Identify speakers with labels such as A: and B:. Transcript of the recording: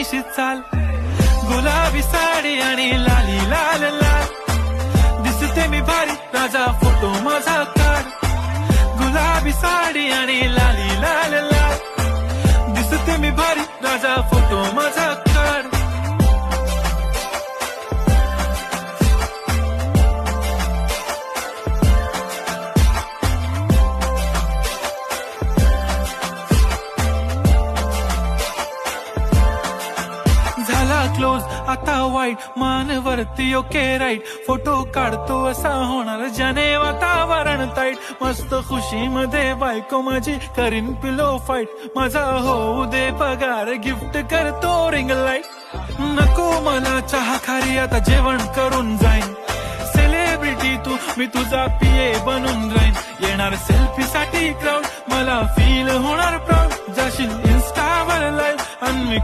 A: अशी चाल, गुलाबी साडी आणि लाली लाल लाल, दिसते मी भारी राजा फोटो माझा काढ, गुलाबी साडी आणि लाली लाल लाल, दिसते मी भारी राजा फोटो माझा काढ. झाला क्लोज आता वाईट, मानवरती ओके राईट, फोटो काढतो असा होणार ज्याने वातावरण ताईट, मस्त खुशी मध्ये बायको माझी करीन पिलो फाईट, माझा होऊ दे पगार गिफ्ट करतो रिंग लाईट, नको मला चहा खारी आता जेवण करून जाईन, सेलिब्रिटी तू मी तुझा पिये बनून राहीन, येणार सेल्फी साठी क्राऊड मला फील होणार प्राऊड, जाशील इन्स्टावर लाईव्ह आणि